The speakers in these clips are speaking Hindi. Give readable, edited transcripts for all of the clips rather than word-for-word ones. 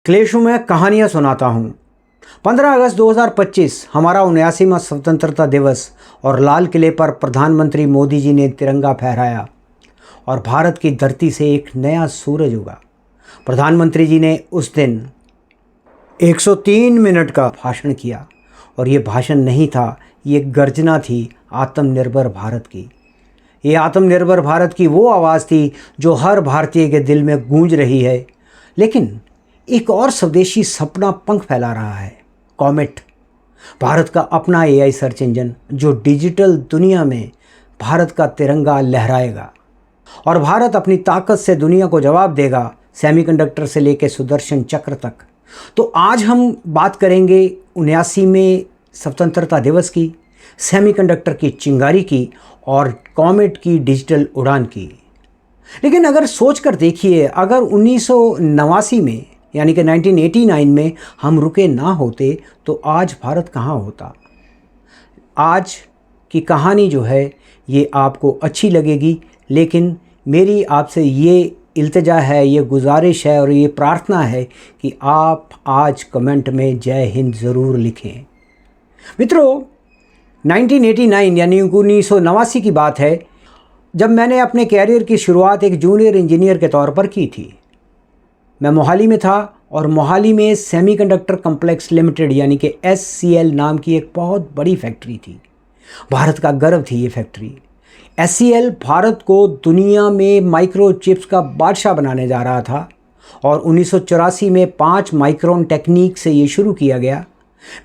क्लेशों में कहानियाँ सुनाता हूँ। 15 अगस्त 2025 हमारा 79वां स्वतंत्रता दिवस और लाल किले पर प्रधानमंत्री मोदी जी ने तिरंगा फहराया और भारत की धरती से एक नया सूरज उगा। प्रधानमंत्री जी ने उस दिन 103 मिनट का भाषण किया और ये भाषण नहीं था, ये गर्जना थी आत्मनिर्भर भारत की। ये आत्मनिर्भर भारत की वो आवाज़ थी जो हर भारतीय के दिल में गूंज रही है। लेकिन एक और स्वदेशी सपना पंख फैला रहा है, कॉमेट, भारत का अपना एआई सर्च इंजन जो डिजिटल दुनिया में भारत का तिरंगा लहराएगा और भारत अपनी ताकत से दुनिया को जवाब देगा, सेमीकंडक्टर से लेकर सुदर्शन चक्र तक। तो आज हम बात करेंगे 79वें स्वतंत्रता दिवस की, सेमीकंडक्टर की चिंगारी की और कॉमेट की डिजिटल उड़ान की। लेकिन अगर सोच कर देखिए, अगर 1989 में यानी कि 1989 में हम रुके ना होते तो आज भारत कहाँ होता। आज की कहानी जो है ये आपको अच्छी लगेगी, लेकिन मेरी आपसे ये इल्तिजा है, ये गुजारिश है और ये प्रार्थना है कि आप आज कमेंट में जय हिंद ज़रूर लिखें। मित्रों, 1989 यानी 1989 की बात है जब मैंने अपने कैरियर की शुरुआत एक जूनियर इंजीनियर के तौर पर की थी। मैं मोहाली में था और मोहाली में सेमीकंडक्टर कॉम्प्लेक्स लिमिटेड यानी कि SCL नाम की एक बहुत बड़ी फैक्ट्री थी। भारत का गर्व थी ये फैक्ट्री। SCL भारत को दुनिया में माइक्रो चिप्स का बादशाह बनाने जा रहा था और 1984 में 5 माइक्रोन टेक्निक से ये शुरू किया गया।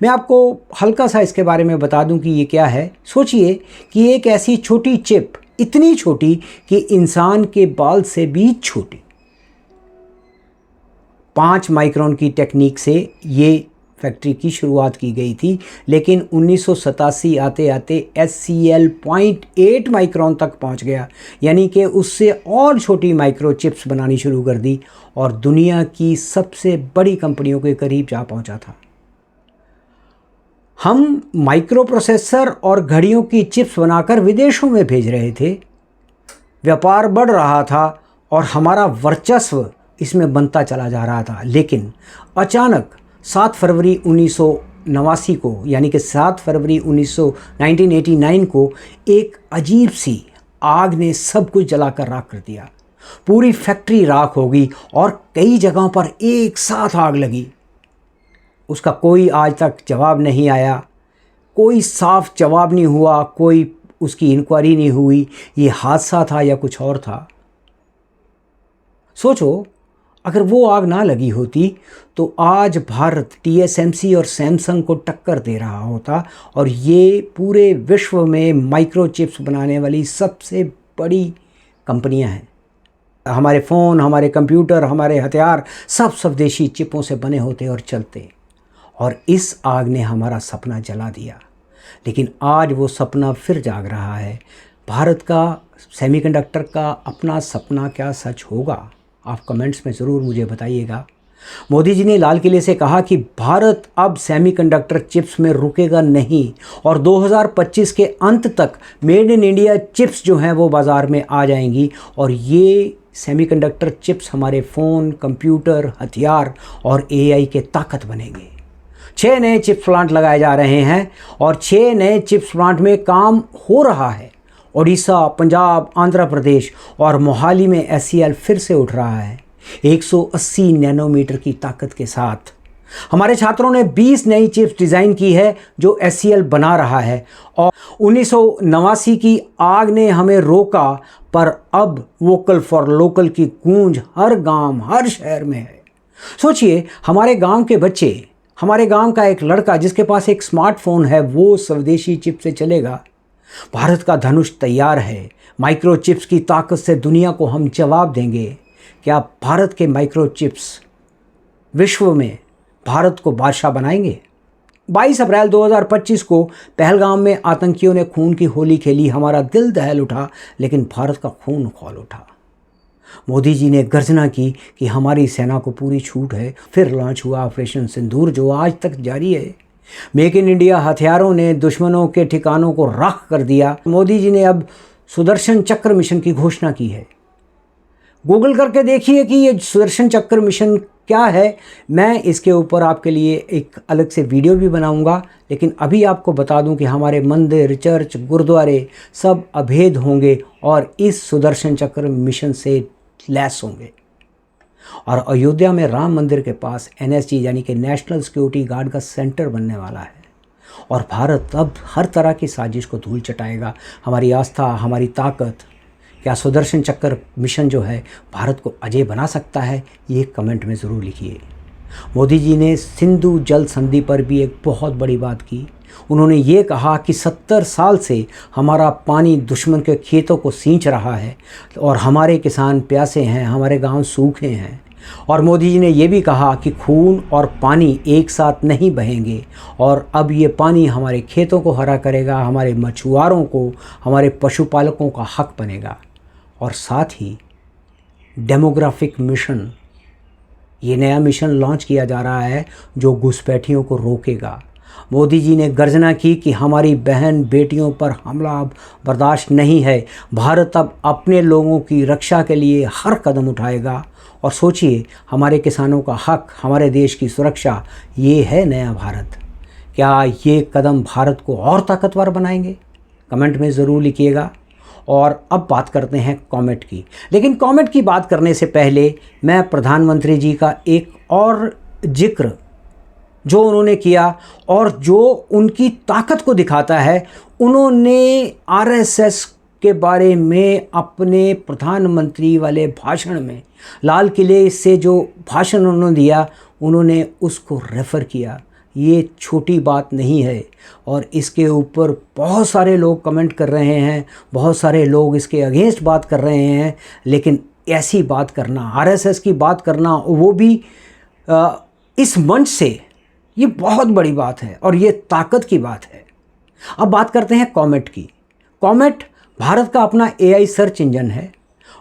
मैं आपको हल्का सा इसके बारे में बता दूं कि ये क्या है। सोचिए कि एक ऐसी छोटी चिप, इतनी छोटी कि इंसान के बाल से भी छोटी, 5 माइक्रोन की टेक्निक से ये फैक्ट्री की शुरुआत की गई थी। लेकिन 1987 आते आते SCL 0.8 माइक्रोन तक पहुंच गया, यानी कि उससे और छोटी माइक्रो चिप्स बनानी शुरू कर दी और दुनिया की सबसे बड़ी कंपनियों के करीब जा पहुंचा था। हम माइक्रो प्रोसेसर और घड़ियों की चिप्स बनाकर विदेशों में भेज रहे थे। व्यापार बढ़ रहा था और हमारा वर्चस्व इसमें बनता चला जा रहा था। लेकिन अचानक 7 फरवरी 1989 को यानी कि 7 फरवरी 1989 को एक अजीब सी आग ने सब कुछ जलाकर राख कर दिया। पूरी फैक्ट्री राख हो गई और कई जगहों पर एक साथ आग लगी। उसका कोई आज तक जवाब नहीं आया, कोई साफ जवाब नहीं हुआ, कोई उसकी इंक्वायरी नहीं हुई, ये हादसा था या कुछ और था। सोचो, अगर वो आग ना लगी होती तो आज भारत TSMC और सैमसंग को टक्कर दे रहा होता और ये पूरे विश्व में माइक्रो चिप्स बनाने वाली सबसे बड़ी कंपनियां हैं। हमारे फ़ोन, हमारे कंप्यूटर, हमारे हथियार सब स्वदेशी चिपों से बने होते और चलते। और इस आग ने हमारा सपना जला दिया। लेकिन आज वो सपना फिर जाग रहा है। भारत का सेमीकंडक्टर का अपना सपना क्या सच होगा? आप कमेंट्स में ज़रूर मुझे बताइएगा। मोदी जी ने लाल किले से कहा कि भारत अब सेमीकंडक्टर चिप्स में रुकेगा नहीं और 2025 के अंत तक मेड इन इंडिया चिप्स जो हैं वो बाज़ार में आ जाएंगी और ये सेमीकंडक्टर चिप्स हमारे फ़ोन, कंप्यूटर, हथियार और AI के ताकत बनेंगे। 6 नए चिप्स प्लांट लगाए जा रहे हैं और 6 नए चिप्स प्लांट में काम हो रहा है। ओडिशा, पंजाब, आंध्र प्रदेश और मोहाली में SCL फिर से उठ रहा है 180 नैनोमीटर की ताकत के साथ। हमारे छात्रों ने 20 नई चिप्स डिज़ाइन की है जो SCL बना रहा है और 1989 की आग ने हमें रोका, पर अब वोकल फॉर लोकल की गूंज हर गांव, हर शहर में है। सोचिए, हमारे गांव के बच्चे, हमारे गांव का एक लड़का जिसके पास एक स्मार्टफोन है, वो स्वदेशी चिप से चलेगा। भारत का धनुष तैयार है। माइक्रो चिप्स की ताकत से दुनिया को हम जवाब देंगे। क्या भारत के माइक्रो चिप्स विश्व में भारत को बादशाह बनाएंगे? 22 अप्रैल 2025 को पहलगाम में आतंकियों ने खून की होली खेली। हमारा दिल दहल उठा, लेकिन भारत का खून खौल उठा। मोदी जी ने गर्जना की कि हमारी सेना को पूरी छूट है। फिर लॉन्च हुआ ऑपरेशन सिंदूर जो आज तक जारी है। मेक इन इंडिया हथियारों ने दुश्मनों के ठिकानों को राख कर दिया। मोदी जी ने अब सुदर्शन चक्र मिशन की घोषणा की है। गूगल करके देखिए कि ये सुदर्शन चक्र मिशन क्या है, मैं इसके ऊपर आपके लिए एक अलग से वीडियो भी बनाऊंगा। लेकिन अभी आपको बता दूं कि हमारे मंदिर, चर्च, गुरुद्वारे सब अभेद होंगे और इस सुदर्शन चक्र मिशन से लैस होंगे। और अयोध्या में राम मंदिर के पास NSG यानी कि नेशनल सिक्योरिटी गार्ड का सेंटर बनने वाला है। और भारत अब हर तरह की साजिश को धूल चटाएगा। हमारी आस्था, हमारी ताकत, क्या सुदर्शन चक्र मिशन जो है भारत को अजय बना सकता है, ये कमेंट में ज़रूर लिखिए। मोदी जी ने सिंधु जल संधि पर भी एक बहुत बड़ी बात की। उन्होंने ये कहा कि 70 साल से हमारा पानी दुश्मन के खेतों को सींच रहा है और हमारे किसान प्यासे हैं, हमारे गांव सूखे हैं। और मोदी जी ने ये भी कहा कि खून और पानी एक साथ नहीं बहेंगे और अब ये पानी हमारे खेतों को हरा करेगा, हमारे मछुआरों को, हमारे पशुपालकों का हक बनेगा। और साथ ही डेमोग्राफिक मिशन, ये नया मिशन लॉन्च किया जा रहा है जो घुसपैठियों को रोकेगा। मोदी जी ने गर्जना की कि हमारी बहन बेटियों पर हमला अब बर्दाश्त नहीं है। भारत अब अपने लोगों की रक्षा के लिए हर कदम उठाएगा। और सोचिए, हमारे किसानों का हक, हमारे देश की सुरक्षा, ये है नया भारत। क्या ये कदम भारत को और ताकतवर बनाएंगे? कमेंट में ज़रूर लिखिएगा। और अब बात करते हैं कॉमेट की। लेकिन कॉमेट की बात करने से पहले मैं प्रधानमंत्री जी का एक और जिक्र जो उन्होंने किया और जो उनकी ताकत को दिखाता है, उन्होंने RSS के बारे में अपने प्रधानमंत्री वाले भाषण में, लाल किले से जो भाषण उन्होंने दिया, उन्होंने उसको रेफ़र किया। ये छोटी बात नहीं है और इसके ऊपर बहुत सारे लोग कमेंट कर रहे हैं, बहुत सारे लोग इसके अगेंस्ट बात कर रहे हैं। लेकिन ऐसी बात करना, RSS की बात करना, वो भी इस मंच से, ये बहुत बड़ी बात है और ये ताकत की बात है। अब बात करते हैं कॉमेट की। कॉमेट भारत का अपना AI सर्च इंजन है।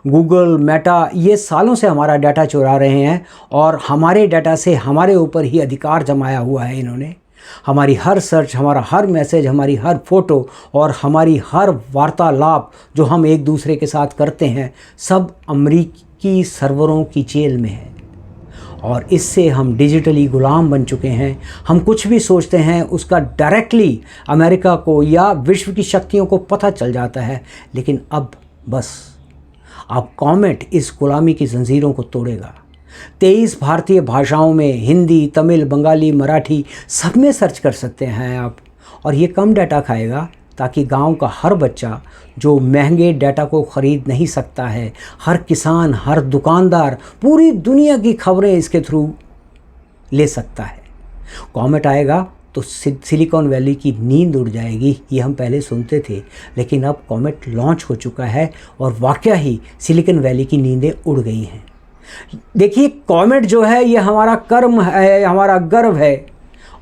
गूगल, मेटा ये सालों से हमारा डाटा चुरा रहे हैं और हमारे डाटा से हमारे ऊपर ही अधिकार जमाया हुआ है इन्होंने। हमारी हर सर्च, हमारा हर मैसेज, हमारी हर फ़ोटो और हमारी हर वार्तालाप जो हम एक दूसरे के साथ करते हैं, सब अमेरिकी सर्वरों की जेल में है। और इससे हम डिजिटली गुलाम बन चुके हैं। हम कुछ भी सोचते हैं उसका डायरेक्टली अमेरिका को या विश्व की शक्तियों को पता चल जाता है। लेकिन अब बस, अब कॉमेट इस गुलामी की जंजीरों को तोड़ेगा। 23 भारतीय भाषाओं में, हिंदी, तमिल, बंगाली, मराठी, सब में सर्च कर सकते हैं आप। और ये कम डाटा खाएगा ताकि गांव का हर बच्चा जो महंगे डाटा को ख़रीद नहीं सकता है, हर किसान, हर दुकानदार, पूरी दुनिया की खबरें इसके थ्रू ले सकता है। कॉमेट आएगा तो सिलिकॉन वैली की नींद उड़ जाएगी, ये हम पहले सुनते थे। लेकिन अब कॉमेट लॉन्च हो चुका है और वाकया ही सिलिकॉन वैली की नींदें उड़ गई हैं। देखिए, कॉमेट जो है ये हमारा कर्म है, हमारा गर्व है।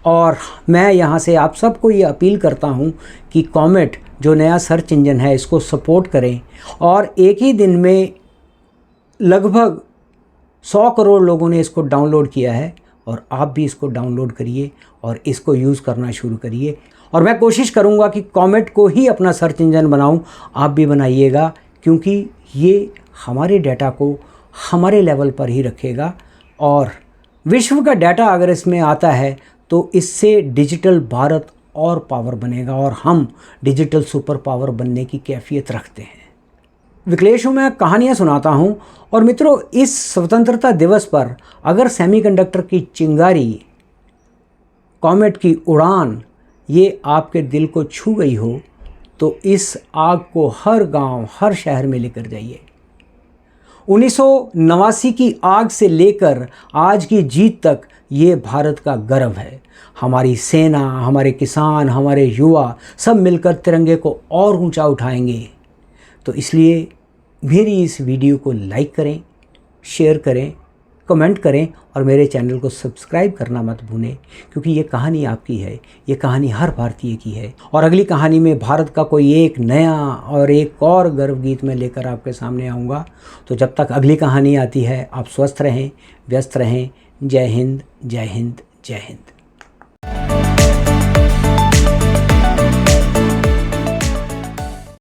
और मैं यहाँ से आप सबको ये अपील करता हूँ कि कॉमेट जो नया सर्च इंजन है, इसको सपोर्ट करें। और एक ही दिन में लगभग 100 करोड़ लोगों ने इसको डाउनलोड किया है और आप भी इसको डाउनलोड करिए और इसको यूज़ करना शुरू करिए। और मैं कोशिश करूँगा कि कॉमेट को ही अपना सर्च इंजन बनाऊँ, आप भी बनाइएगा, क्योंकि ये हमारे डाटा को हमारे लेवल पर ही रखेगा। और विश्व का डाटा अगर इसमें आता है तो इससे डिजिटल भारत और पावर बनेगा और हम डिजिटल सुपर पावर बनने की कैफियत रखते हैं। विकलेशों में कहानियाँ सुनाता हूँ। और मित्रों, इस स्वतंत्रता दिवस पर अगर सेमीकंडक्टर की चिंगारी, कॉमेट की उड़ान, ये आपके दिल को छू गई हो तो इस आग को हर गांव, हर शहर में लेकर जाइए। 1989 की आग से लेकर आज की जीत तक ये भारत का गर्व है। हमारी सेना, हमारे किसान, हमारे युवा सब मिलकर तिरंगे को और ऊंचा उठाएंगे। तो इसलिए मेरी इस वीडियो को लाइक करें, शेयर करें, कमेंट करें और मेरे चैनल को सब्सक्राइब करना मत भूलें, क्योंकि ये कहानी आपकी है, ये कहानी हर भारतीय की है। और अगली कहानी में भारत का कोई एक नया और एक और गर्व गीत में लेकर आपके सामने आऊँगा। तो जब तक अगली कहानी आती है, आप स्वस्थ रहें, व्यस्त रहें। जय हिंद, जय हिंद, जय हिंद।